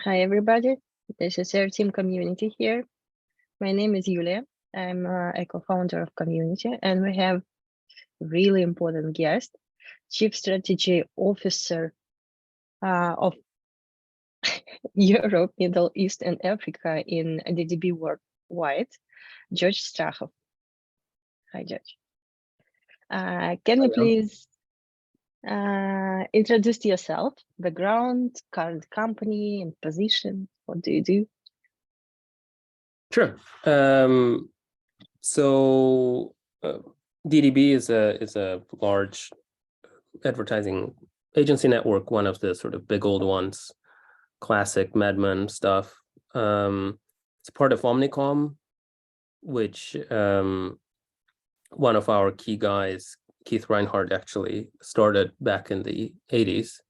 Hi, everybody. This is Airteam community here. My name is Yulia. I'm a co-founder of community, and we have really important guest, Chief Strategy Officer of Europe, Middle East, and Africa in DDB Worldwide, George Strakhov. Hi, George. Can you please introduce yourself, background, current company, and position? What do you do? Sure. DDB is a large advertising agency network, one of the sort of big old ones, classic Mad Men stuff. It's part of Omnicom, which one of our key guys, Keith Reinhardt, actually started back in the 80s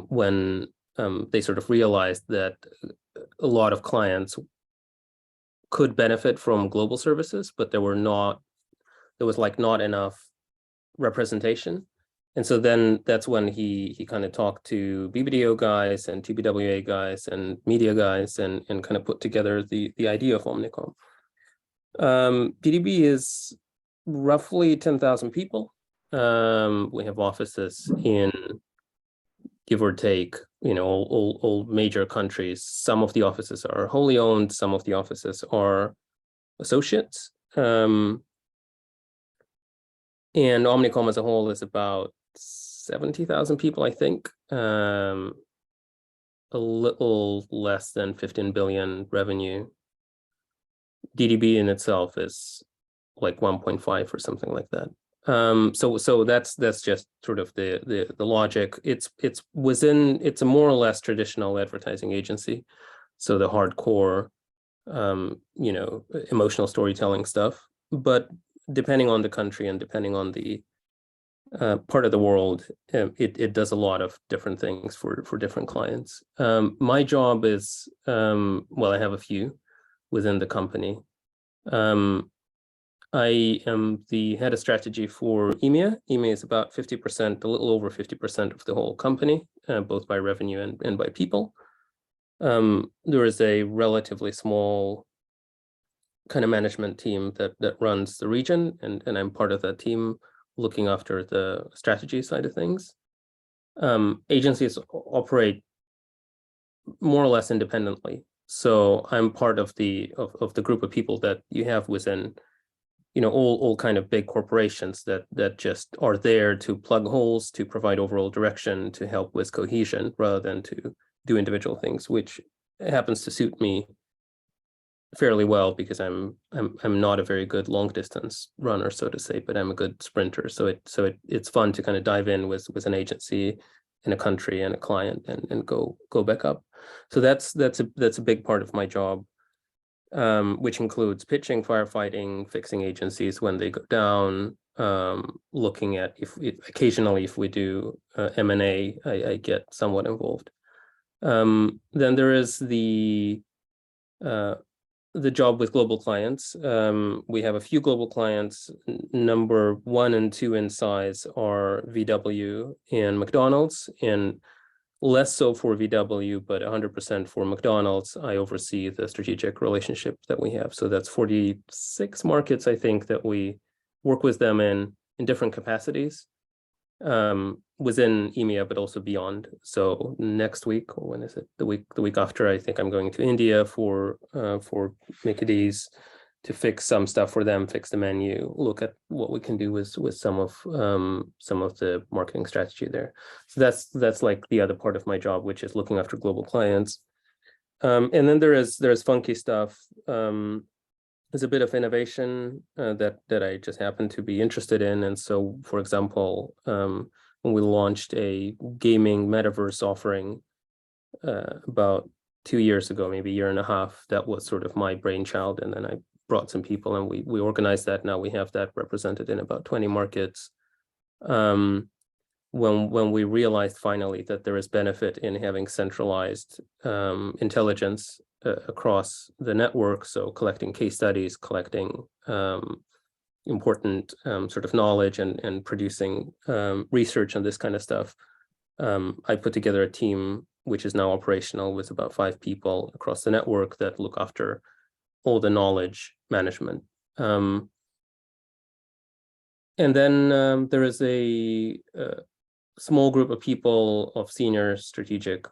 when they sort of realized that a lot of clients could benefit from global services, but there was like not enough representation. And so then that's when he kind of talked to BBDO guys and TBWA guys and media guys and kind of put together the idea of Omnicom. DDB is roughly 10,000 people. We have offices in, give or take, all major countries. Some of the offices are wholly owned, some of the offices are associates. And Omnicom as a whole is about 70,000 people, I think. A little less than 15 billion revenue. DDB in itself is like 1.5 or something like that. So that's just sort of the logic. It's a more or less traditional advertising agency. So the hardcore, emotional storytelling stuff. But depending on the country and depending on the part of the world, it does a lot of different things for different clients. My job is, I have a few within the company. I am the head of strategy for EMEA. EMEA is about 50%, a little over 50% of the whole company, both by revenue and by people. There is a relatively small kind of management team that runs the region, and I'm part of that team looking after the strategy side of things. Agencies operate more or less independently. So I'm part of the group of people that you have within all kind of big corporations that just are there to plug holes, to provide overall direction, to help with cohesion, rather than to do individual things, which happens to suit me fairly well because I'm not a very good long distance runner, so to say, but I'm a good sprinter. So it's fun to kind of dive in with an agency in a country and a client and go back up. So that's a big part of my job. Which includes pitching, firefighting, fixing agencies when they go down, looking at occasionally if we do M&A, I get somewhat involved. Then there is the job with global clients. We have a few global clients. Number 1 and 2 in size are VW and McDonald's, and less so for VW, but 100% for McDonald's. I oversee the strategic relationship that we have. So that's 46 markets, I think, that we work with them in different capacities within EMEA, but also beyond. So next week, or when is it? The week after, I think I'm going to India for Mickey's to fix some stuff for them, fix the menu, look at what we can do with some of the marketing strategy there. So that's like the other part of my job, which is looking after global clients. And then there's funky stuff. There's a bit of innovation that I just happen to be interested in. And so, for example, when we launched a gaming metaverse offering about 2 years ago, maybe a year and a half, that was sort of my brainchild. And then I brought some people and we organized that. Now we have that represented in about 20 markets. When we realized finally that there is benefit in having centralized intelligence across the network, so collecting case studies, collecting important sort of knowledge and producing research on this kind of stuff, I put together a team which is now operational with about 5 people across the network that look after all the knowledge management. And then there is a small group of people, of senior strategic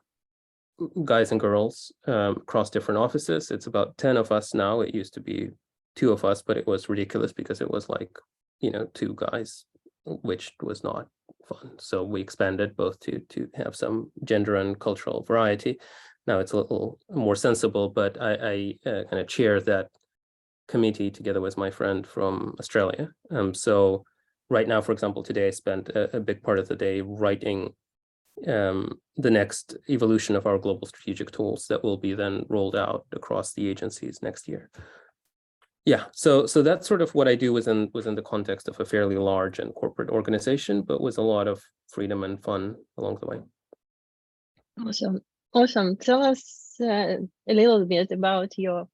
guys and girls across different offices. It's about 10 of us now. It used to be 2 of us, but it was ridiculous because it was like, 2 guys, which was not fun. So we expanded both to have some gender and cultural variety. Now it's a little more sensible, but I kind of chair that committee together with my friend from Australia. So right now, for example, today I spent a big part of the day writing the next evolution of our global strategic tools that will be then rolled out across the agencies next year. Yeah, so that's sort of what I do within the context of a fairly large and corporate organization, but with a lot of freedom and fun along the way. Awesome. Tell us a little bit about your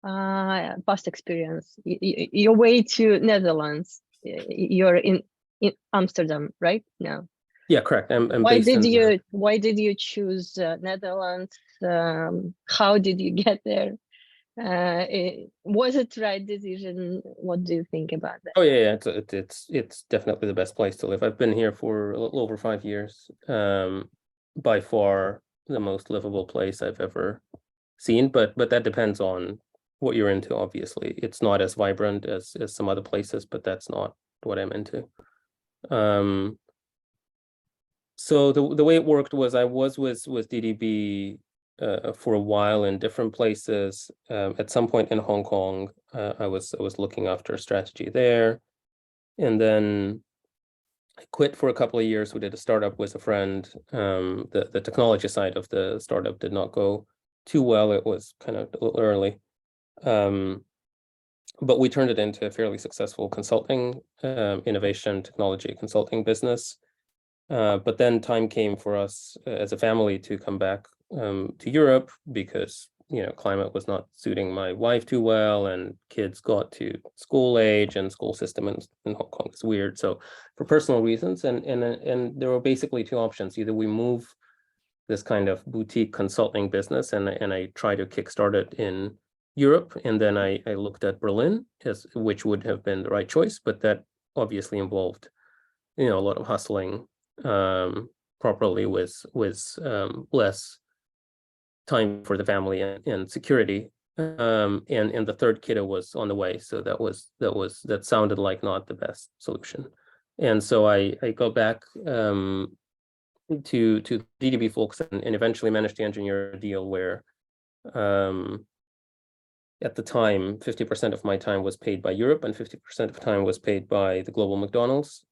past experience, your way to Netherlands. You're in Amsterdam right now. Yeah, correct. I'm why based why did you choose Netherlands? How did you get there? Was it right decision? What do you think about that? Oh yeah, it's definitely the best place to live. I've been here for a little over 5 years. By far the most livable place I've ever seen, but that depends on what you're into. Obviously, it's not as vibrant as some other places, but that's not what I'm into. So the way it worked was I was with DDB for a while in different places. At some point in Hong Kong, I was looking after strategy there, and then I quit for a couple of years. We did a startup with a friend. The technology side of the startup did not go too well. It was kind of a little early, but we turned it into a fairly successful consulting, innovation technology consulting business. But then time came for us as a family to come back to Europe because climate was not suiting my wife too well, and kids got to school age, and school system in Hong Kong is weird. So for personal reasons, and there were basically 2 options: either we move this kind of boutique consulting business and I try to kickstart it in Europe, and then I looked at Berlin, which would have been the right choice, but that obviously involved a lot of hustling properly with less time for the family and security, and the third kiddo was on the way, so that sounded like not the best solution. And so I go back to DDB folks and eventually managed to engineer a deal where at the time 50% of my time was paid by Europe and 50% of time was paid by the global McDonald's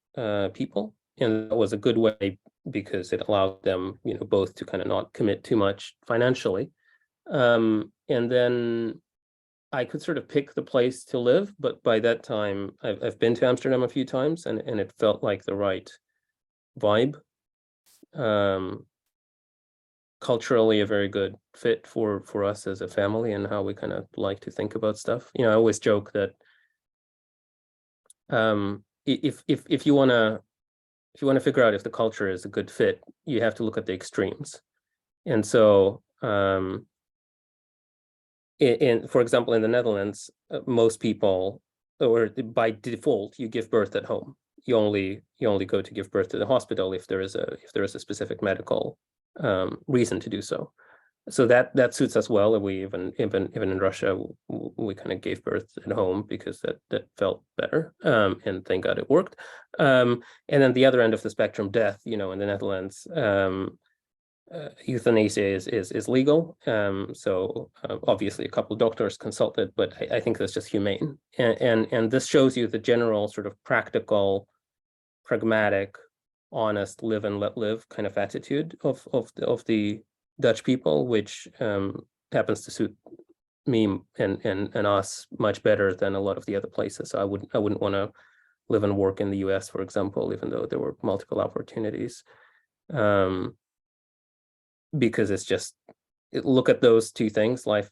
people. And that was a good way because it allowed them, both to kind of not commit too much financially. And then I could sort of pick the place to live, but by that time I've been to Amsterdam a few times, and it felt like the right vibe. Culturally a very good fit for us as a family and how we kind of like to think about stuff. I always joke that if you want to figure out if the culture is a good fit, you have to look at the extremes. And so for example, in the Netherlands, most people, or by default, you give birth at home. You only go to give birth to the hospital if there is a specific medical reason to do so. So that suits us well. And we even in Russia, we kind of gave birth at home because that felt better. And thank God it worked. And then the other end of the spectrum, death. In the Netherlands, euthanasia is legal. So obviously a couple of doctors consulted, but I think that's just humane. And this shows you the general sort of practical, pragmatic, honest, live and let live kind of attitude of the Dutch people, which happens to suit me and us much better than a lot of the other places. So I wouldn't want to live and work in the US, for example, even though there were multiple opportunities. Because it's just, look at those 2 things, life,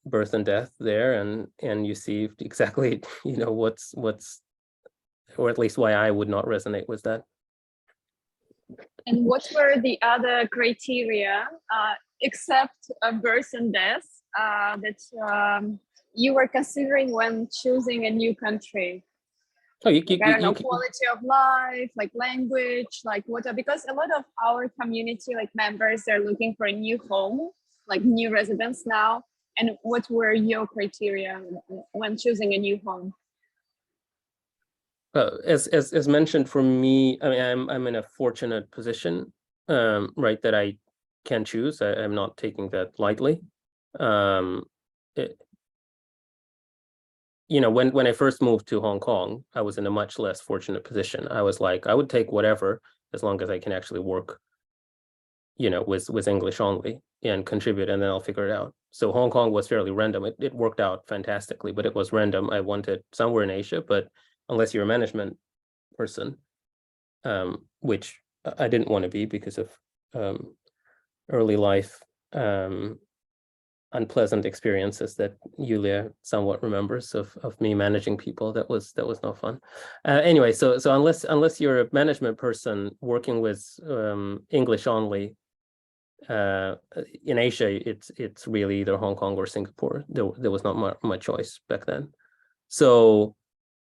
birth and death there, and you see exactly, what's, or at least why I would not resonate with that. And what were the other criteria, except birth and death, that you were considering when choosing a new country? Oh, I don't know, quality of life, like language, like what? Because a lot of our community, like members, are looking for a new home, like new residence now. And what were your criteria when choosing a new home? As mentioned, for me, I mean, I'm in a fortunate position, right, that I can choose. I'm not taking that lightly. You know, when I first moved to Hong Kong, I was in a much less fortunate position. I was like, I would take whatever as long as I can actually work, you know, with English only and contribute, and then I'll figure it out. So Hong Kong was fairly random. It worked out fantastically, but it was random. I wanted somewhere in Asia, but unless you're a management person, which I didn't want to be because of early life unpleasant experiences that Yulia somewhat remembers of me managing people. That was no fun. Anyway, so unless you're a management person working with English only, in Asia, it's really either Hong Kong or Singapore. There was not much choice back then. So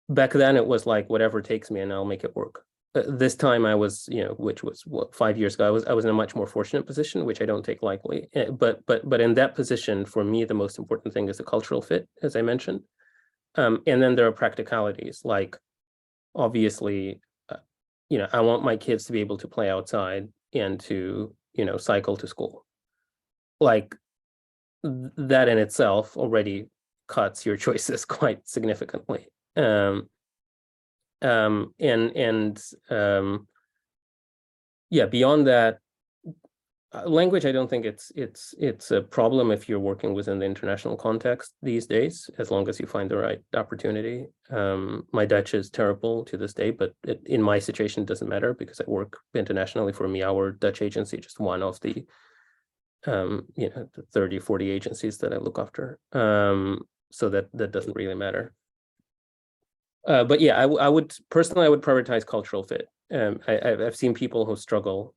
back then it was like whatever takes me and I'll make it work. This time I was, you know, which was what, 5 years ago, I was in a much more fortunate position, which I don't take lightly. But in that position, for me, the most important thing is the cultural fit, as I mentioned. And then there are practicalities, like obviously, you know, I want my kids to be able to play outside and to, you know, cycle to school. Like that in itself already cuts your choices quite significantly. Yeah, beyond that, language, I don't think it's a problem if you're working within the international context these days, as long as you find the right opportunity. My Dutch is terrible to this day, but in my situation, it doesn't matter because I work internationally for EMEA, our Dutch agency, just one of the you know, the 30, 40 agencies that I look after. So that doesn't really matter. But yeah, I would personally, I would prioritize cultural fit. I've seen people who struggle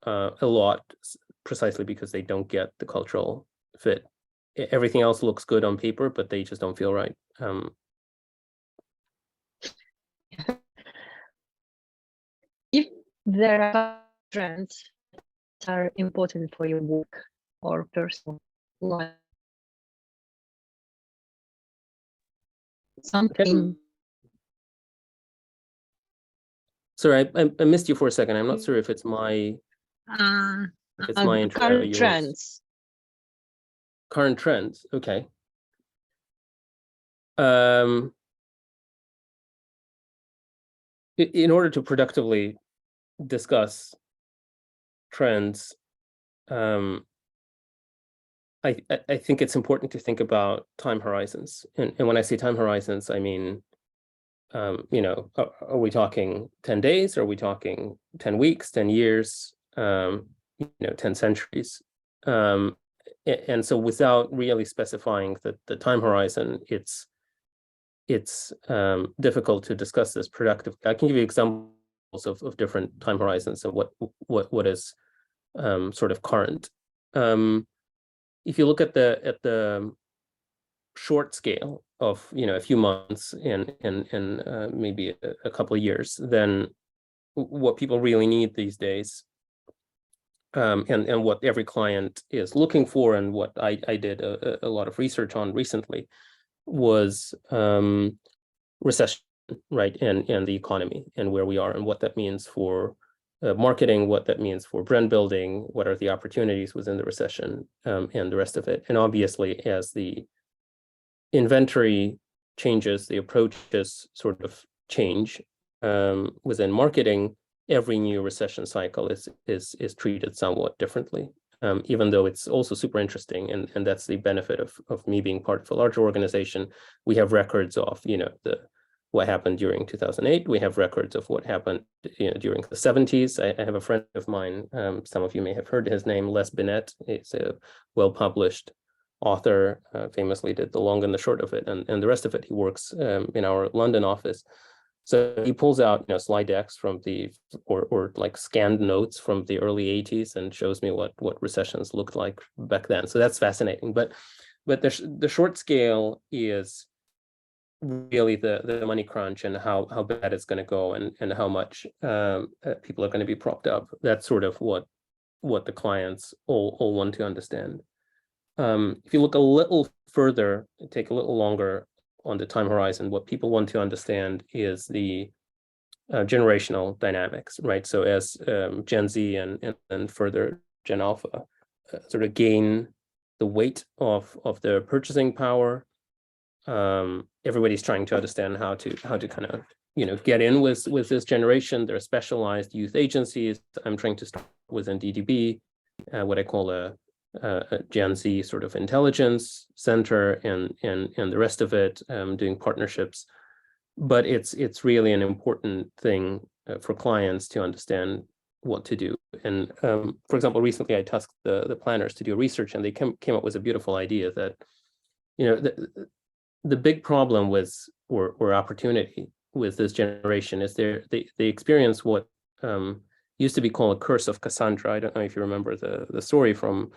a lot precisely because they don't get the cultural fit. Everything else looks good on paper, but they just don't feel right. If there are trends that are important for your work or personal life, something. Sorry, I missed you for a second. I'm not sure if it's my intro Current or yours. trends. Current trends, okay. In order to productively discuss trends, I think it's important to think about time horizons. And when I say time horizons, I mean, you know, are we talking 10 days? Are we talking 10 weeks, 10 years, you know, 10 centuries? And so without really specifying the time horizon, it's difficult to discuss this productively. I can give you examples of different time horizons and what is sort of current. If you look at the short scale of, you know, a few months and maybe a couple of years, then what people really need these days, and what every client is looking for, and what I did a lot of research on recently, was recession, right, and the economy and where we are and what that means for marketing, what that means for brand building, what are the opportunities within the recession, and the rest of it. And obviously, as the inventory changes, the approaches sort of change within marketing, every new recession cycle is treated somewhat differently. Even though it's also super interesting, and that's the benefit of me being part of a larger organization. We have records of, you know, what happened during 2008. We have records of what happened, you know, during the 70s. I have a friend of mine, some of you may have heard his name, Les Binet. He's a well-published author, famously did the long and the short of it, and the rest of it he works in our London office. So he pulls out, slide decks from the, or like scanned notes from the early 80s and shows me what recessions looked like back then. So that's fascinating. But the short scale is really the money crunch and how bad it's going to go and how much people are going to be propped up. That's sort of what the clients all want to understand. If you look a little further, take a little longer on the time horizon, what people want to understand is the generational dynamics, right? So as Gen Z and further Gen Alpha sort of gain the weight of their purchasing power, everybody's trying to understand how to kind of get in with this generation. There are specialized youth agencies. I'm trying to start within DDB, what I call a Gen Z sort of intelligence center, and the rest of it, doing partnerships. But it's really an important thing for clients to understand what to do. And for example, recently I tasked the planners to do research, and they came up with a beautiful idea that the big problem with or opportunity with this generation is they experience what used to be called a curse of Cassandra. I don't know if you remember the story from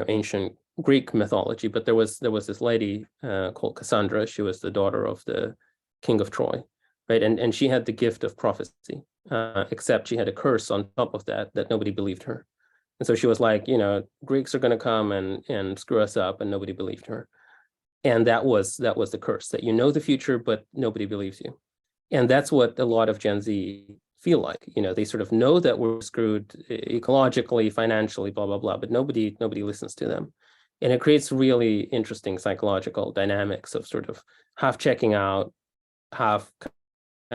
ancient Greek mythology, but there was this lady called Cassandra. She was the daughter of the king of Troy, right? And she had the gift of prophecy, except she had a curse on top of that nobody believed her. And so she was like, Greeks are going to come and screw us up, and nobody believed her. And that was the curse, that the future, but nobody believes you. And that's what a lot of Gen Z feel like. They sort of know that we're screwed ecologically, financially, blah, blah, blah, but nobody listens to them. And it creates really interesting psychological dynamics of sort of half checking out, half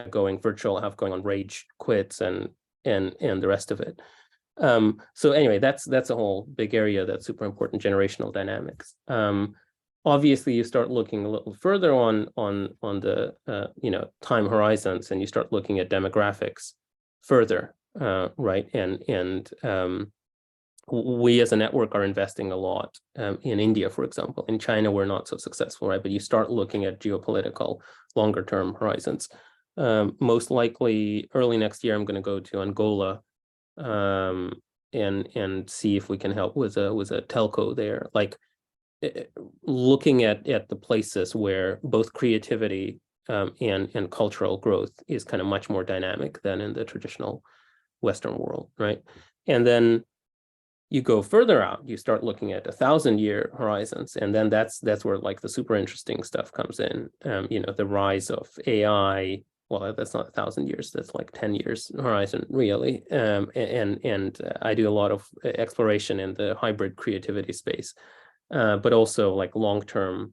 going virtual, half going on rage quits and the rest of it. So anyway, that's a whole big area that's super important, generational dynamics. Obviously, you start looking a little further on the time horizons, and you start looking at demographics further, right? And we as a network are investing a lot in India, for example. In China, we're not so successful, right? But you start looking at geopolitical longer term horizons. Most likely early next year, I'm going to go to Angola and see if we can help with a telco there, like looking at the places where both creativity and cultural growth is kind of much more dynamic than in the traditional Western world, right? And then you go further out, you start looking at 1,000-year horizons, and then that's where like the super interesting stuff comes in. The rise of AI. Well, that's not 1,000 years. That's like 10 years horizon, really. And I do a lot of exploration in the hybrid creativity space, but also like long-term,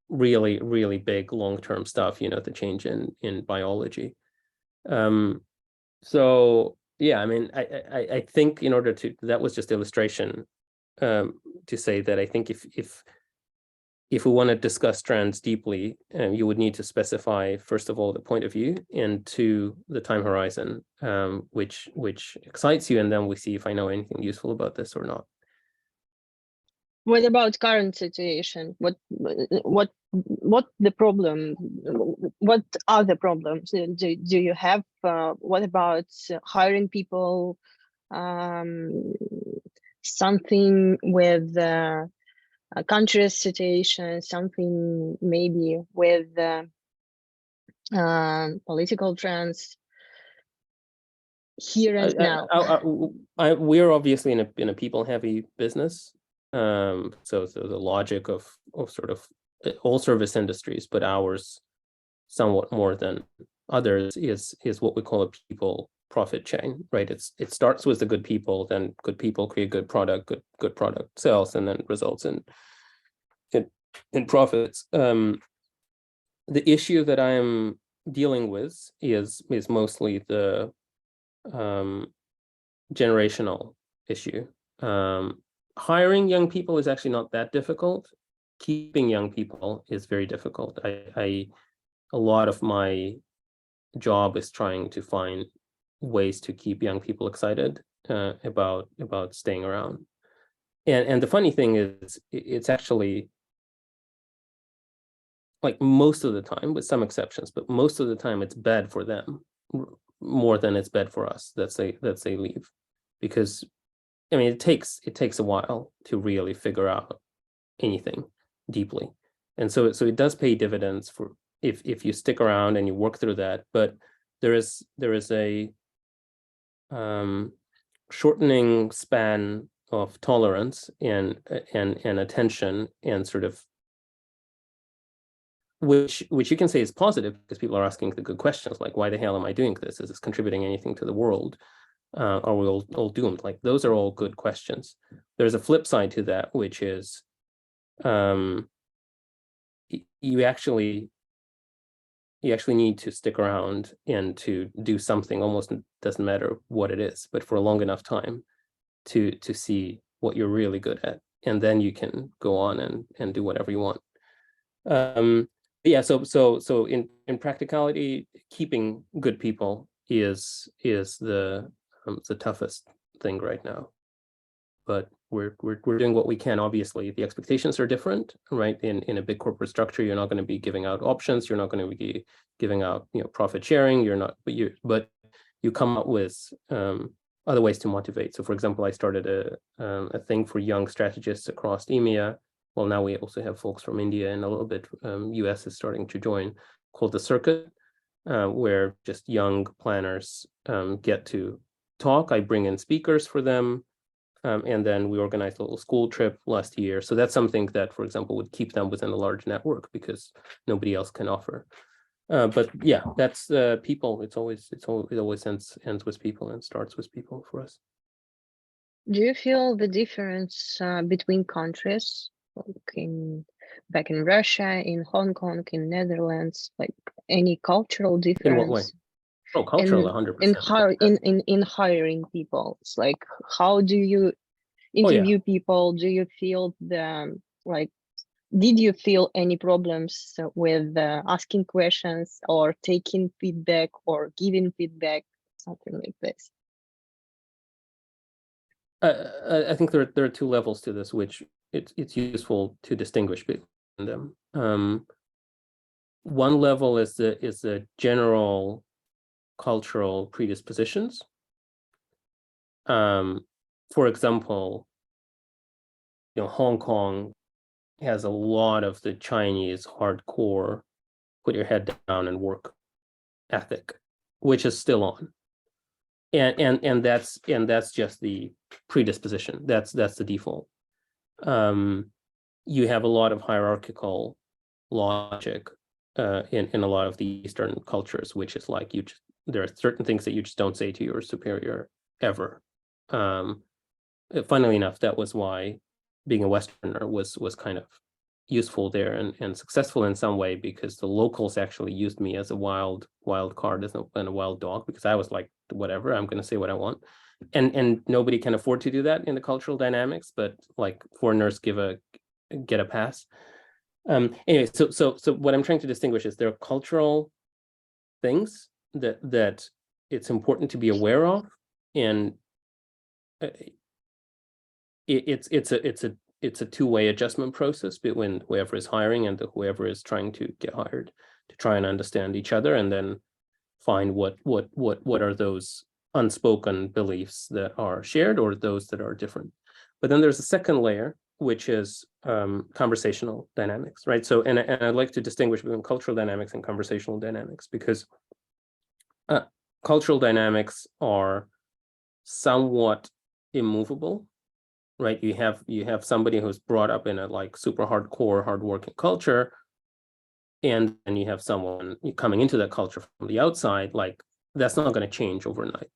really, really big long-term stuff. The change in biology. So yeah, I mean, I think in order to, that was just illustration to say that I think if we want to discuss trends deeply, you would need to specify, first of all, the point of view, and two, the time horizon, which excites you, and then we see if I know anything useful about this or not. What about current situation? What the problem? What are the problems do you have? What about hiring people? Something with a country's situation, something maybe with political trends here and now. We're obviously in a people-heavy business. So the logic of sort of all service industries, but ours somewhat more than others, is what we call a people profit chain, right? It starts with the good people, then good people create good product, good product sells, and then results in profits. The issue that I'm dealing with is mostly the generational issue. Hiring young people is actually not that difficult. Keeping young people is very difficult. A lot of my job is trying to find ways to keep young people excited about staying around. And the funny thing is, it's actually like most of the time, with some exceptions, but most of the time it's bad for them more than it's bad for us that they leave, because I mean it takes a while to really figure out anything deeply, and so it does pay dividends for if you stick around and you work through that. But there is a shortening span of tolerance and attention, and sort of which you can say is positive, because people are asking the good questions, like, why the hell am I doing this? Is this contributing anything to the world? Are we all doomed? Like, those are all good questions. There's a flip side to that, which is you actually need to stick around and to do something, almost doesn't matter what it is, but for a long enough time to see what you're really good at, and then you can go on and do whatever you want. Yeah, so in practicality, keeping good people is the toughest thing right now. But we're doing what we can. Obviously, the expectations are different, right? In a big corporate structure, you're not going to be giving out options. You're not going to be giving out, profit sharing. You're not, but you come up with other ways to motivate. So, for example, I started a thing for young strategists across EMEA. Well, now we also have folks from India, and a little bit US is starting to join, called the Circuit, where just young planners get to talk. I bring in speakers for them. And then we organized a little school trip last year. So that's something that, for example, would keep them within a large network, because nobody else can offer. But yeah, that's people. It always ends with people and starts with people for us. Do you feel the difference between countries, like back in Russia, in Hong Kong, in Netherlands, like any cultural difference? In what way? Oh, cultural, 100%. In hiring people, it's like, how do you interview people? Do you feel did you feel any problems with asking questions or taking feedback or giving feedback, something like this? I think there are two levels to this, which it's useful to distinguish between them. One level is the general cultural predispositions. For example, Hong Kong has a lot of the Chinese hardcore put your head down and work ethic, which is still on. And that's just the predisposition. That's the default. You have a lot of hierarchical logic in a lot of the Eastern cultures, which is like there are certain things that you just don't say to your superior ever. Funnily enough, that was why being a Westerner was kind of useful there and successful in some way, because the locals actually used me as a wild card and a wild dog, because I was like, whatever, I'm going to say what I want, and nobody can afford to do that in the cultural dynamics, but like foreigners get a pass. Anyway, so what I'm trying to distinguish is there are cultural things that it's important to be aware of, and it's a two-way adjustment process between whoever is hiring and whoever is trying to get hired, to try and understand each other and then find what are those unspoken beliefs that are shared or those that are different. But then there's a second layer, which is conversational dynamics, right? So, and I'd like to distinguish between cultural dynamics and conversational dynamics, because cultural dynamics are somewhat immovable, right? You have somebody who's brought up in a like super hardcore, hardworking culture, and then you have someone coming into that culture from the outside. Like, that's not going to change overnight.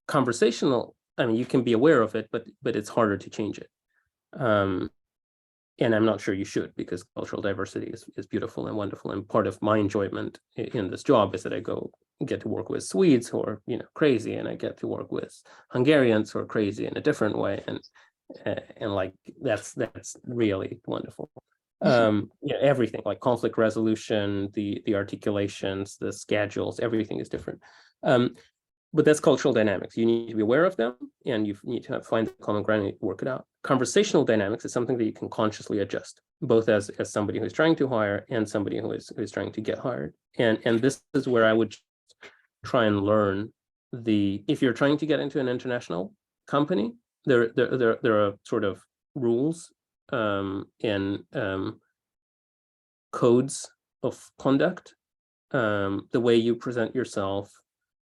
Conversational, I mean, you can be aware of it, but it's harder to change it. And I'm not sure you should, because cultural diversity is beautiful and wonderful. And part of my enjoyment in this job is that I get to work with Swedes who are, crazy, and I get to work with Hungarians who are crazy in a different way. And like, that's really wonderful. Everything, like conflict resolution, the articulations, the schedules, everything is different. but that's cultural dynamics. You need to be aware of them, and you need to find the common ground and work it out. Conversational dynamics is something that you can consciously adjust, both as somebody who's trying to hire and somebody who is trying to get hired. And this is where I would try and learn if you're trying to get into an international company, there are sort of rules and codes of conduct, the way you present yourself,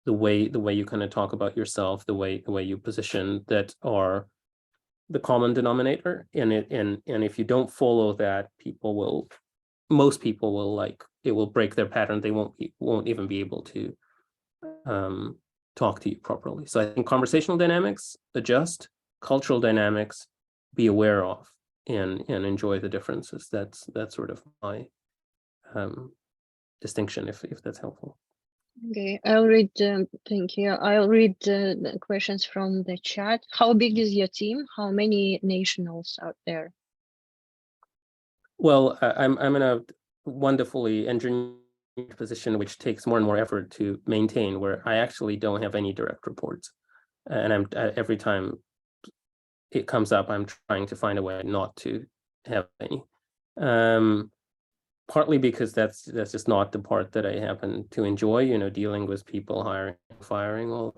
the way you kind of talk about yourself, the way you position, that are the common denominator. And if you don't follow that, most people will it will break their pattern. They won't even be able to talk to you properly. So I think conversational dynamics, adjust; cultural dynamics, be aware of and enjoy the differences. That's sort of my distinction, if that's helpful. Okay, I'll read, thank you. I'll read the questions from the chat. How big is your team? How many nationals out there? Well, I'm in a wonderfully engineered position, which takes more and more effort to maintain, where I actually don't have any direct reports. And every time it comes up, I'm trying to find a way not to have any. Partly because that's just not the part that I happen to enjoy, dealing with people, hiring, firing, all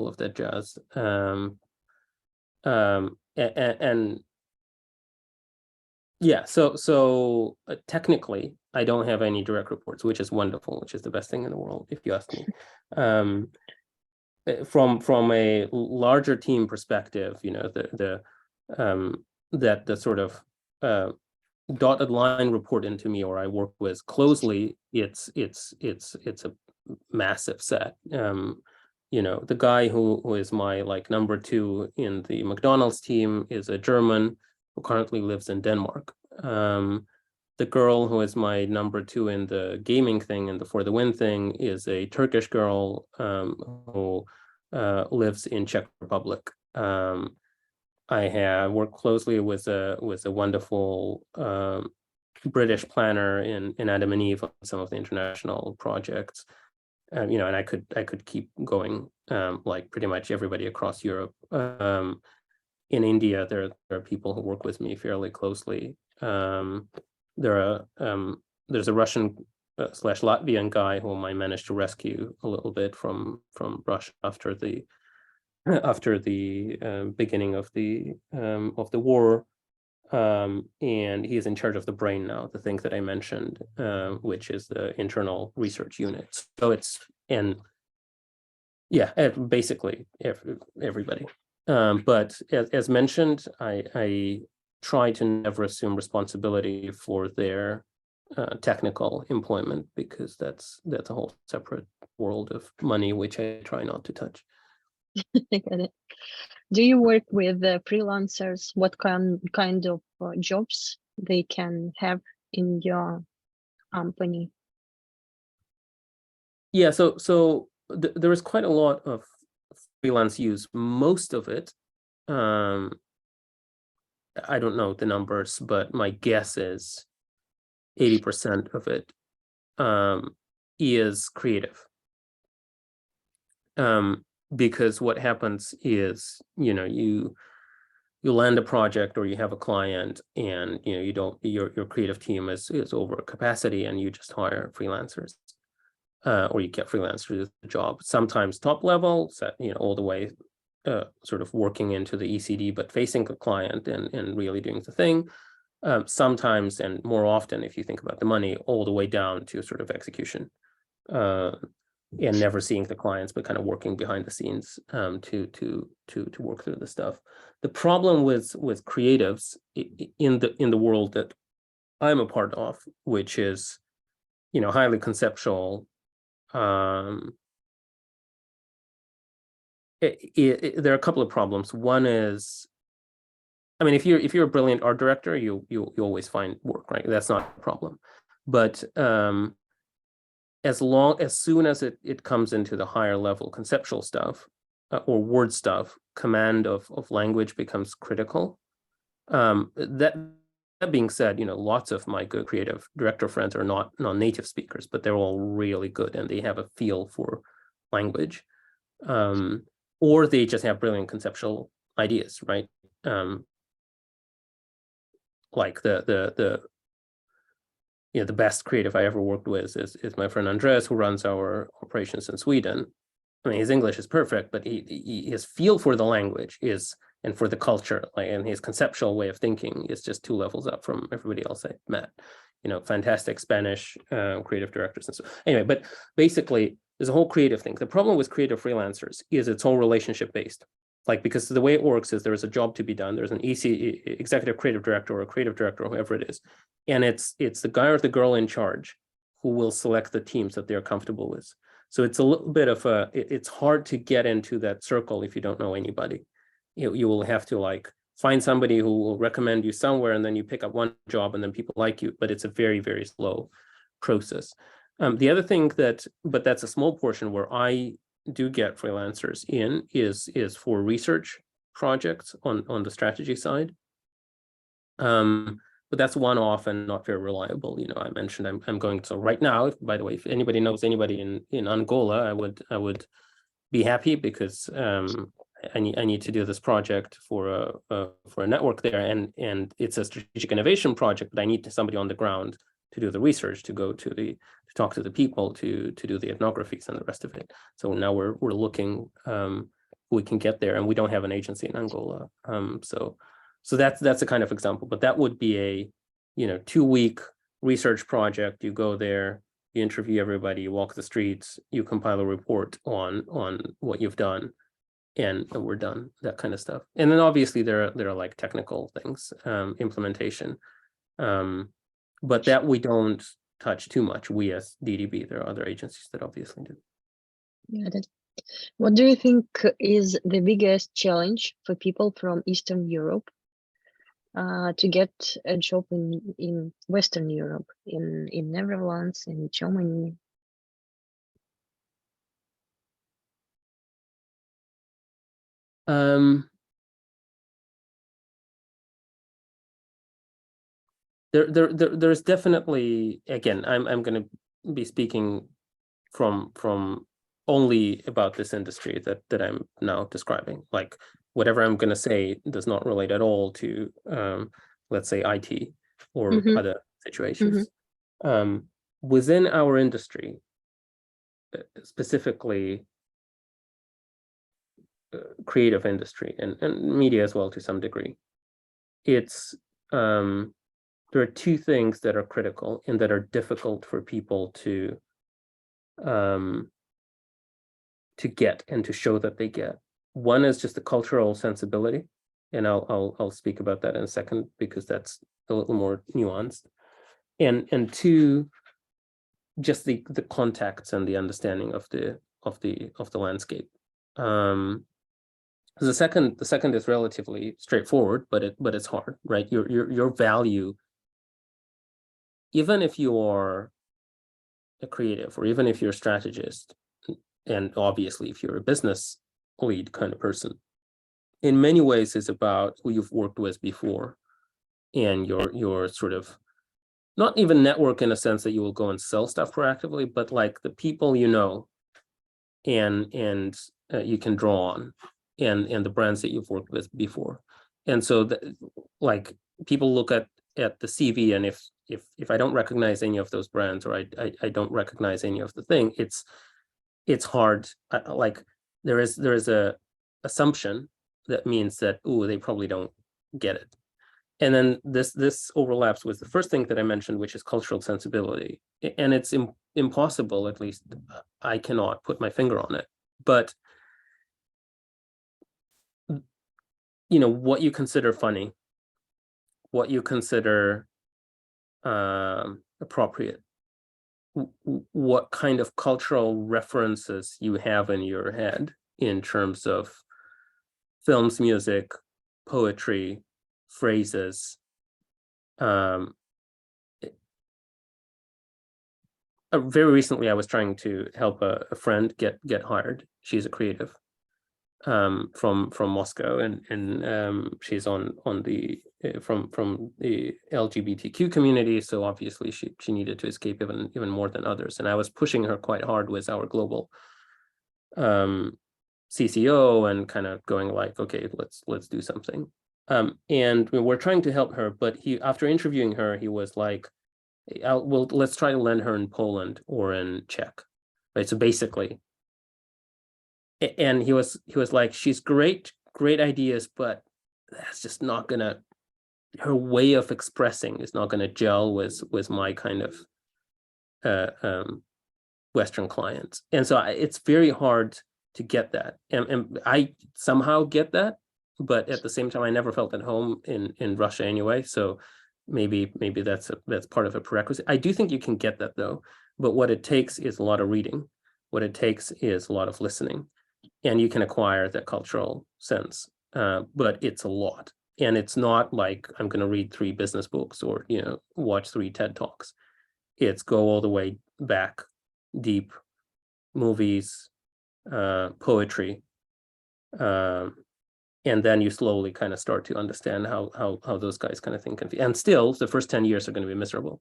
of that jazz. And yeah, so technically, I don't have any direct reports, which is wonderful, which is the best thing in the world, if you ask me. From a larger team perspective, the sort of dotted line report into me, or I work with closely, it's a massive set. The guy who is my number 2 in the McDonald's team is a German who currently lives in Denmark. The girl who is my number 2 in the gaming thing and the For the Win thing is a Turkish girl who lives in Czech Republic. I have worked closely with a wonderful British planner in Adam and Eve on some of the international projects. And I could keep going, like pretty much everybody across Europe. In India, there are people who work with me fairly closely. There's a Russian / Latvian guy whom I managed to rescue a little bit from Russia after the beginning of the war, and he is in charge of the brain now, the thing that I mentioned, which is the internal research unit. So basically everybody. But as mentioned, I try to never assume responsibility for their technical employment, because that's a whole separate world of money, which I try not to touch. I get it. Do you work with freelancers? What kind of jobs they can have in your company? Yeah, so there is quite a lot of freelance use. Most of it, I don't know the numbers, but my guess is 80% of it is creative. Because what happens is, you land a project or you have a client, and your creative team is over capacity, and you just hire freelancers, or you get freelancers to do the job. Sometimes top level, all the way sort of working into the ECD, but facing a client and really doing the thing. Sometimes, and more often, if you think about the money, all the way down to sort of execution. And never seeing the clients, but kind of working behind the scenes to work through the stuff. The problem with creatives in the world that I'm a part of, which is, highly conceptual. There are a couple of problems. One is, if you're a brilliant art director, you always find work, right? That's not a problem. But as soon as it comes into the higher level conceptual stuff or word stuff, command of language becomes critical. That being said, lots of my good creative director friends are not non-native speakers, but they're all really good and they have a feel for language. or they just have brilliant conceptual ideas, right? Like the best creative I ever worked with is my friend Andres, who runs our operations in Sweden. I mean, his English is perfect, but his feel for the language is, and for the culture, like, and his conceptual way of thinking is just 2 levels up from everybody else I met. Fantastic Spanish creative directors and so. Anyway, but basically, there's a whole creative thing. The problem with creative freelancers is it's all relationship based. Like, because the way it works is there is a job to be done. There's an executive creative director or a creative director, or whoever it is. And it's the guy or the girl in charge who will select the teams that they're comfortable with. So it's a little bit of it's hard to get into that circle if you don't know anybody. You will have to like find somebody who will recommend you somewhere, and then you pick up one job and then people like you, but it's a very, very slow process. The other thing but that's a small portion where I do get freelancers in is for research projects on the strategy side. But that's one-off and not very reliable. I mentioned I'm going to right now. By the way, if anybody knows anybody in Angola, I would be happy, because I need to do this project for a network there, and it's a strategic innovation project. But I need somebody on the ground to do the research, to go to talk to the people, to do the ethnographies and the rest of it. So now we're looking who we can get there, and we don't have an agency in Angola. So that's a kind of example, but that would be a 2-week research project. You go there, you interview everybody, you walk the streets, you compile a report on what you've done, and we're done. That kind of stuff. And then obviously there are like technical things, implementation, but that we don't touch too much. We as DDB, there are other agencies that obviously do. Yeah. What do you think is the biggest challenge for people from Eastern Europe to get a job in Western Europe, in Netherlands, in Germany? There's definitely, again, I'm going to be speaking from only about this industry that I'm now describing. Like, whatever I'm going to say does not relate at all to let's say IT or other situations. Within our industry, specifically creative industry and media as well to some degree, it's there are 2 things that are critical and that are difficult for people to get and to show that they get. One is just the cultural sensibility, and I'll speak about that in a second, because that's a little more nuanced. And 2, just the contacts and the understanding of the landscape. The second is relatively straightforward, but it's hard, right? Your value, even if you are a creative, or even if you're a strategist, and obviously if you're a business lead kind of person, in many ways is about who you've worked with before, and your sort of, not even network in a sense that you will go and sell stuff proactively, but like the people and you can draw on, and the brands that you've worked with before. And so like people look at the CV, and if I don't recognize any of those brands, or I don't recognize any of the thing, it's hard. Like there is a assumption that means that, oh, they probably don't get it. And then this overlaps with the first thing that I mentioned, which is cultural sensibility. And it's impossible, at least I cannot put my finger on it, but what you consider funny, what you consider appropriate, what kind of cultural references you have in your head in terms of films, music, poetry, phrases. Very recently, I was trying to help a friend get hired. She's a creative from Moscow, and she's on the from the LGBTQ community. So obviously she needed to escape even more than others. And I was pushing her quite hard with our global CCO and kind of going like, okay, let's do something. And we're trying to help her, but after interviewing her, he was like, let's try to land her in Poland or in Czech, right? So basically, and he was like, she's great ideas, but that's just not gonna, her way of expressing is not gonna gel with my kind of Western clients. And so it's very hard to get that. And I somehow get that, but at the same time, I never felt at home in Russia anyway. So maybe that's part of a prerequisite. I do think you can get that though, but what it takes is a lot of reading. What it takes is a lot of listening, and you can acquire that cultural sense. But it's a lot, and it's not like I'm going to read 3 business books or watch 3 TED Talks. It's go all the way back, deep, movies, poetry, and then you slowly kind of start to understand how those guys kind of think. And still, the first 10 years are going to be miserable.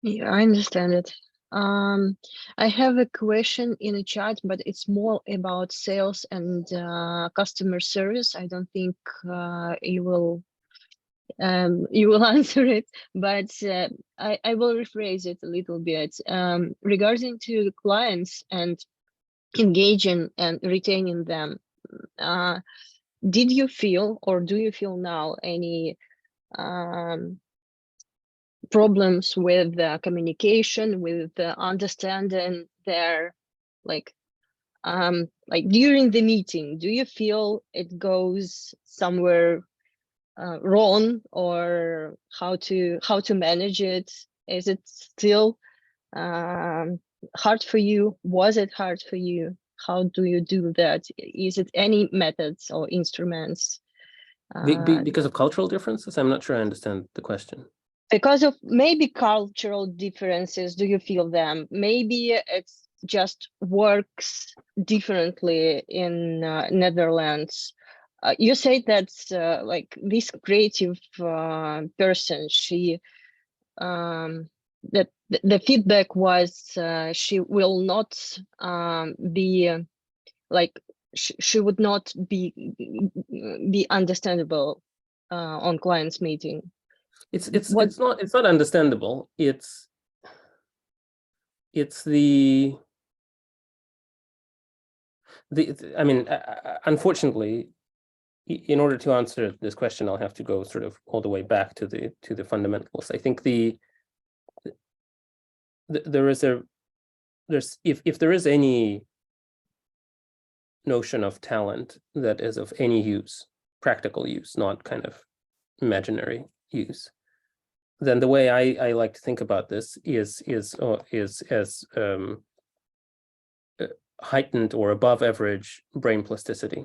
Yeah, I understand it. I have a question in the chat, but it's more about sales and customer service. I don't think you will answer it, but I will rephrase it a little bit. Regarding to the clients and engaging and retaining them, did you feel, or do you feel now, any problems with communication, with understanding their like during the meeting? Do you feel it goes somewhere wrong, or how to manage it? Is it still hard for you? Was it hard for you? How do you do that? Is it any methods or instruments? Because of cultural differences? I'm not sure I understand the question. Because of maybe cultural differences, do you feel them? Maybe it's just works differently in Netherlands. You say that like this creative person, she that the feedback was she will not be like she would not be understandable on clients meeting. It's not understandable. It's the I mean, unfortunately, in order to answer this question, I'll have to go sort of all the way back to the fundamentals. I think if there is any notion of talent that is of any use, practical use, not kind of imaginary use, then the way I like to think about this is as heightened or above average brain plasticity.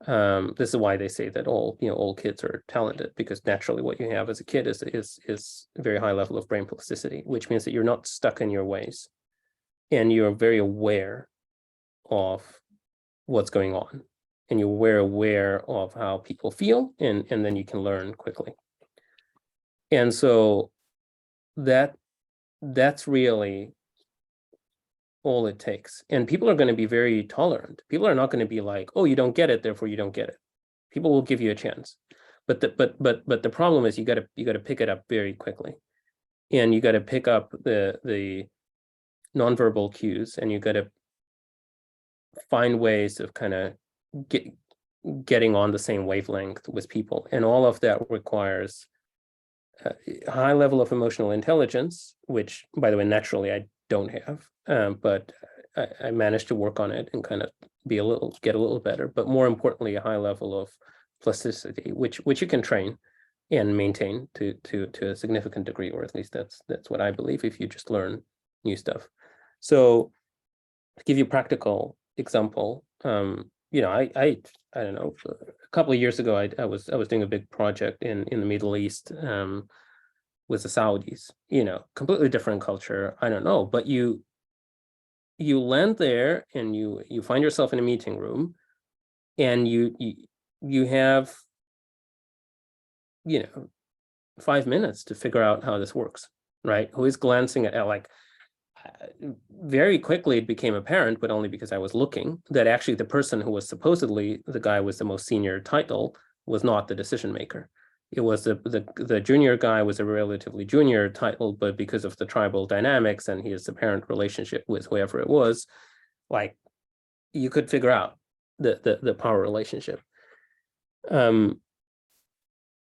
This is why they say that all kids are talented, because naturally what you have as a kid is a very high level of brain plasticity, which means that you're not stuck in your ways, and you're very aware of what's going on, and you're aware of how people feel, and then you can learn quickly. And so that's really all it takes. And people are going to be very tolerant. People are not going to be like, oh, you don't get it, therefore you don't get it. People will give you a chance. But the problem is you got to pick it up very quickly. And you got to pick up the nonverbal cues, and you got to find ways of kind of getting on the same wavelength with people. And all of that requires a high level of emotional intelligence, which, by the way, naturally I don't have, but I managed to work on it and kind of get a little better. But more importantly, a high level of plasticity, which you can train and maintain to a significant degree, or at least that's what I believe, if you just learn new stuff. So, to give you a practical example, I don't know, a couple of years ago, I was doing a big project in the Middle East with the Saudis, completely different culture. I don't know, but you land there and you find yourself in a meeting room, and you have 5 minutes to figure out how this works, right? Who is glancing at like, very quickly it became apparent, but only because I was looking, that actually the person who was supposedly the guy with the most senior title was not the decision maker. It was the junior guy was a relatively junior title, but because of the tribal dynamics and his apparent relationship with whoever it was, like you could figure out the power relationship. And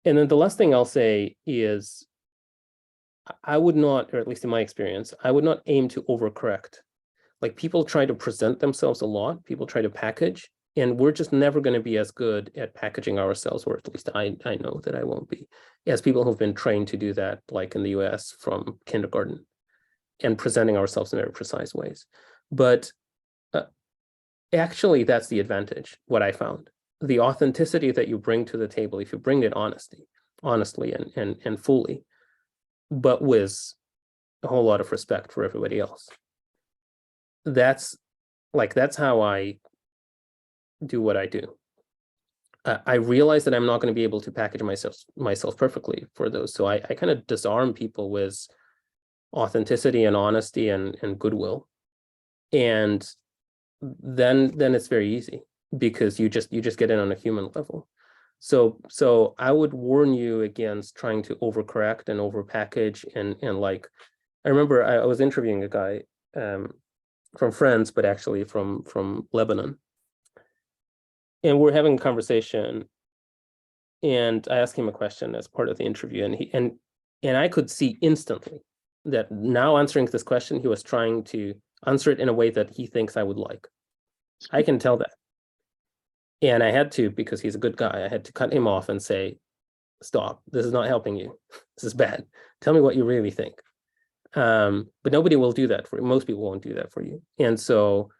then the last thing I'll say is, I would not, or at least in my experience, I would not aim to overcorrect. Like people try to present themselves a lot, people try to package, and we're just never going to be as good at packaging ourselves, or at least I know that I won't be, as people who've been trained to do that, like in the US from kindergarten, and presenting ourselves in very precise ways. But actually, that's the advantage, what I found. The authenticity that you bring to the table, if you bring it honestly and fully, but with a whole lot of respect for everybody else. That's how I do what I do. I realize that I'm not going to be able to package myself perfectly for those. So I kind of disarm people with authenticity and honesty and goodwill. And then it's very easy because you just get in on a human level. So I would warn you against trying to overcorrect and overpackage and like, I remember I was interviewing a guy from France, but actually from Lebanon. And we're having a conversation, and I asked him a question as part of the interview, and I could see instantly that now answering this question, he was trying to answer it in a way that he thinks I would like. I can tell that. And I had to, because he's a good guy, I had to cut him off and say, stop, this is not helping you. This is bad. Tell me what you really think. But nobody will do that for you. Most people won't do that for you. And so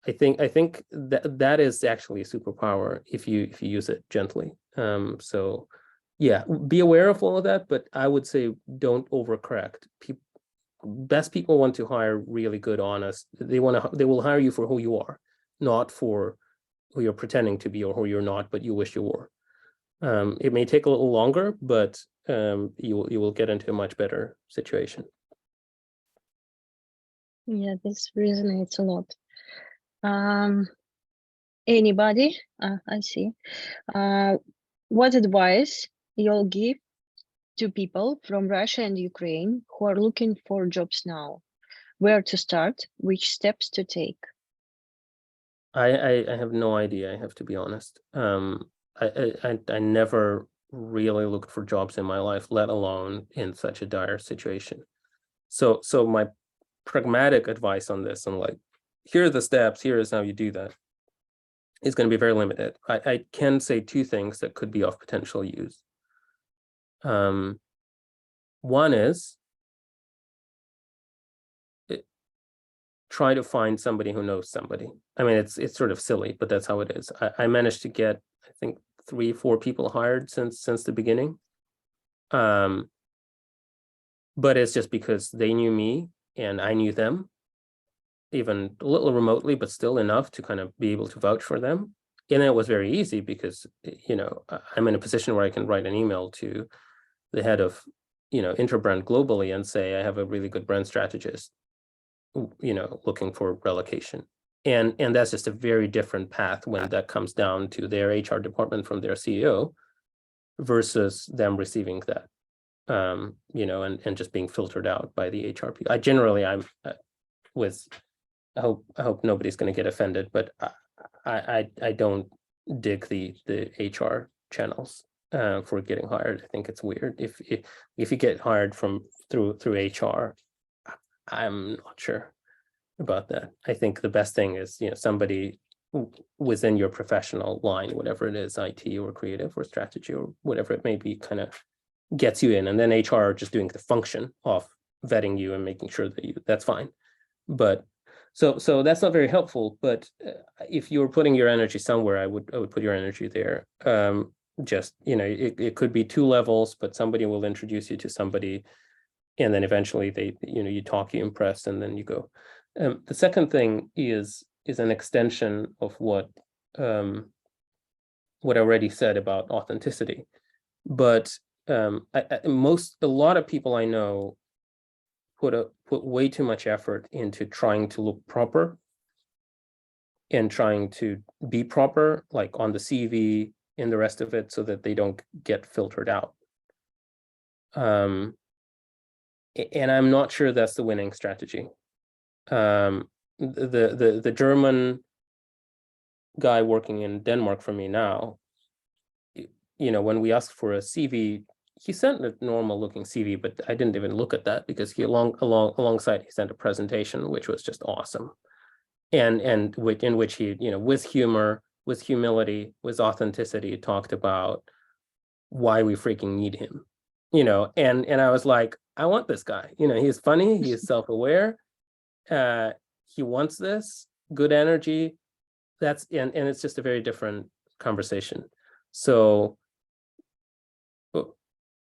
I think that is actually a superpower if you use it gently. So yeah, be aware of all of that, but I would say don't overcorrect. Best people want to hire really good, honest. They will hire you for who you are, not for who you're pretending to be or who you're not, but you wish you were. It may take a little longer, but you will get into a much better situation. Yeah, this resonates a lot. Anybody? I see. What advice you'll give to people from Russia and Ukraine who are looking for jobs now? Where to start? Which steps to take? I have no idea, I have to be honest. I never really looked for jobs in my life, let alone in such a dire situation. So my pragmatic advice on this, and like, here are the steps, here is how you do that, is going to be very limited. I can say two things that could be of potential use. One is try to find somebody who knows somebody. I mean, it's sort of silly, but that's how it is. I managed to get, I think, 3-4 people hired since the beginning. But it's just because they knew me and I knew them, even a little remotely, but still enough to kind of be able to vouch for them. And it was very easy because, you know, I'm in a position where I can write an email to the head of, you know, Interbrand globally and say, I have a really good brand strategist, you know, looking for relocation. And that's just a very different path when that comes down to their HR department from their CEO versus them receiving that, you know, and just being filtered out by the HR people. I hope nobody's going to get offended, but I don't dig the HR channels for getting hired. I think it's weird. If you get hired through HR, I'm not sure about that. I think the best thing is, you know, somebody within your professional line, whatever it is, IT or creative or strategy or whatever it may be, kind of gets you in, and then HR are just doing the function of vetting you and making sure that that's fine. But so that's not very helpful. But if you were putting your energy somewhere, I would put your energy there. Just, you know, it could be 2 levels, but somebody will introduce you to somebody, and then eventually you talk, you impress, and then you go. The second thing is an extension of what I already said about authenticity, but a lot of people I know put put way too much effort into trying to look proper and trying to be proper, like on the CV and the rest of it, so that they don't get filtered out. And I'm not sure that's the winning strategy. The German guy working in Denmark for me now, you know, when we asked for a CV, he sent a normal looking CV, but I didn't even look at that because he alongside he sent a presentation, which was just awesome. And in which he, you know, with humor, with humility, with authenticity, talked about why we freaking need him, you know, and I was like, I want this guy, you know, he's funny, he's self-aware, he wants this, good energy. That's, and it's just a very different conversation. So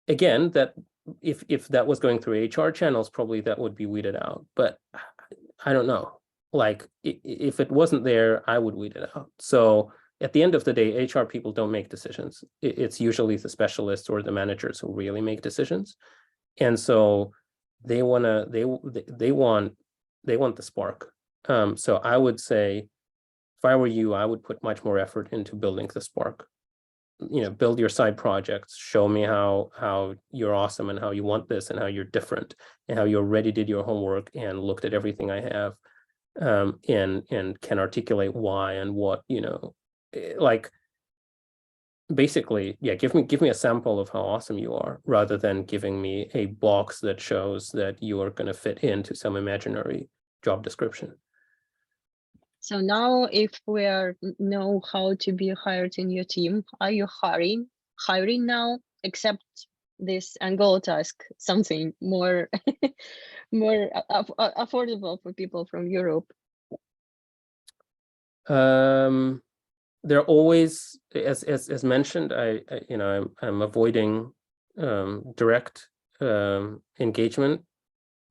again, that if that was going through HR channels, probably that would be weeded out, but I don't know. Like if it wasn't there, I would weed it out. So at the end of the day, HR people don't make decisions. It's usually the specialists or the managers who really make decisions. And so they want the spark. So I would say, if I were you, I would put much more effort into building the spark. You know, build your side projects, show me how you're awesome and how you want this and how you're different and how you already did your homework and looked at everything I have, and can articulate why and what, you know, like basically, yeah, give me a sample of how awesome you are, rather than giving me a box that shows that you are going to fit into some imaginary job description. So now, if we know how to be hired in your team, are you hiring now? Except this Angola task, something more more affordable for people from Europe. They're always, as mentioned, I'm avoiding direct engagement.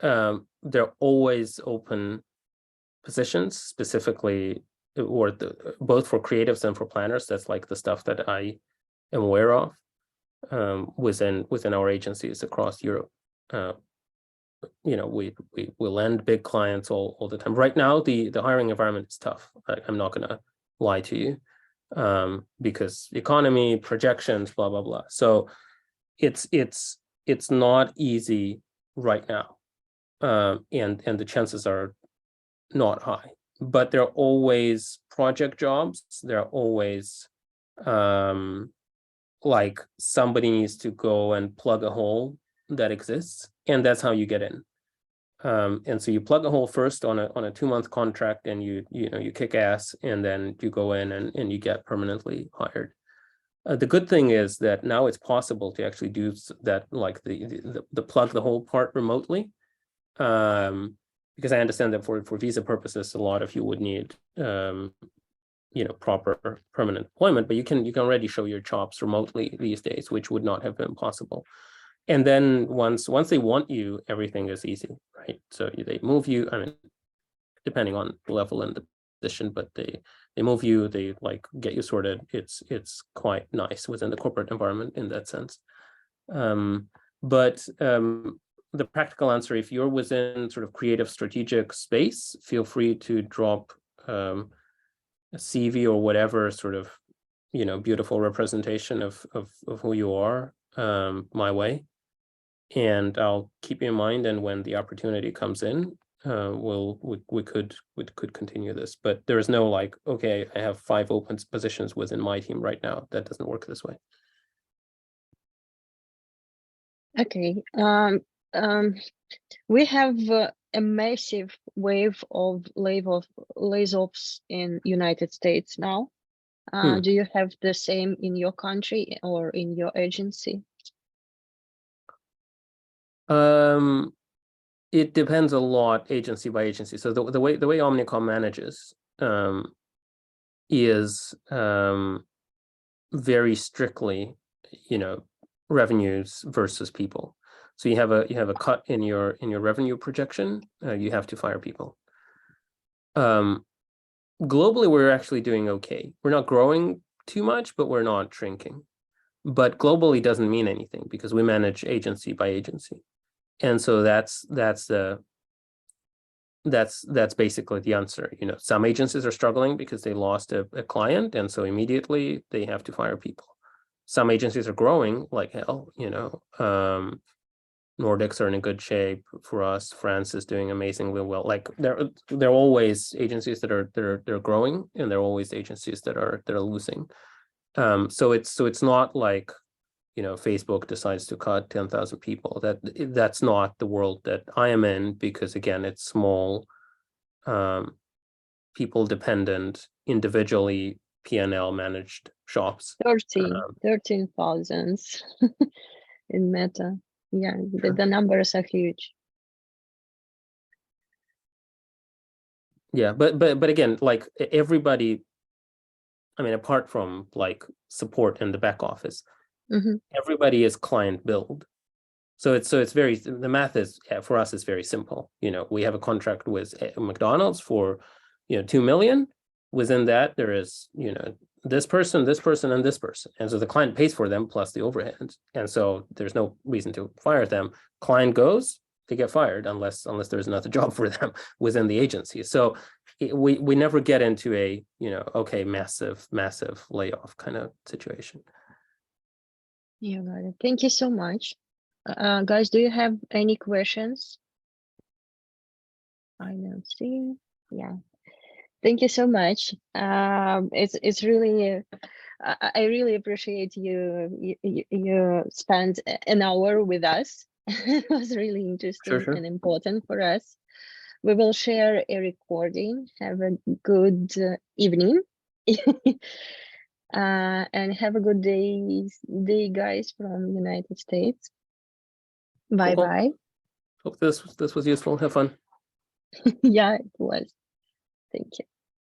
They're always open positions, specifically, or both for creatives and for planners. That's like the stuff that I am aware of within our agencies across Europe. You know, we land big clients all the time. Right now, the hiring environment is tough. I'm not gonna lie to you, because economy, projections, blah blah blah. So it's not easy right now, and the chances are not high. But there are always project jobs. There are always like somebody needs to go and plug a hole that exists, and that's how you get in. And so you plug a hole first on a 2-month contract, and you kick ass, and then you go in and you get permanently hired. The good thing is that now it's possible to actually do that, like the plug the hole part remotely, because I understand that for visa purposes, a lot of you would need proper permanent employment, but you can already show your chops remotely these days, which would not have been possible. And then once they want you, everything is easy, right? So they move you, I mean, depending on the level and the position, but they move you, they like get you sorted. It's quite nice within the corporate environment in that sense. But the practical answer, if you're within sort of creative strategic space, feel free to drop a CV or whatever sort of, beautiful representation of who you are my way. And I'll keep you in mind, and when the opportunity comes in, we could continue this. But there is no like, okay, I have 5 open positions within my team right now. That doesn't work this way. Okay. We have a massive wave of layoffs in United States now. Do you have the same in your country or in your agency? It depends a lot, agency by agency. So the way Omnicom manages is very strictly, revenues versus people. So you have a cut in your revenue projection. You have to fire people. Globally, we're actually doing okay. We're not growing too much, but we're not shrinking. But globally doesn't mean anything because we manage agency by agency. And so that's the that's basically the answer. You know, some agencies are struggling because they lost a client, and so immediately they have to fire people. Some agencies are growing like hell, you know. Nordics are in a good shape for us. France is doing amazingly well. Like there are always agencies that are growing, and there are always agencies that are losing. So it's not like, you know, Facebook decides to cut 10,000 people. That's not the world that I am in, because again, it's small, people dependent, individually P&L managed shops. 13,000 in Meta. Yeah, the numbers are huge. Yeah, but again, like everybody, I mean, apart from like support in the back office, everybody is client billed. So it's very, the math is, for us, is very simple. You know, we have a contract with McDonald's for, you know, 2 million. Within that, there is, you know, this person, and this person. And so the client pays for them plus the overhead. And so there's no reason to fire them. Client goes, they get fired unless there's another job for them within the agency. So we never get into a, you know, okay, massive layoff kind of situation. Yeah, got it. Thank you so much. Guys, do you have any questions? I don't see. Yeah. Thank you so much. It's really, I really appreciate you spent an hour with us. It was really interesting Sure. and important for us. We will share a recording. Have a good evening. And have a good day, guys, from United States. Bye Cool. bye. Hope this was useful. Have fun. Yeah, it was. Thank you.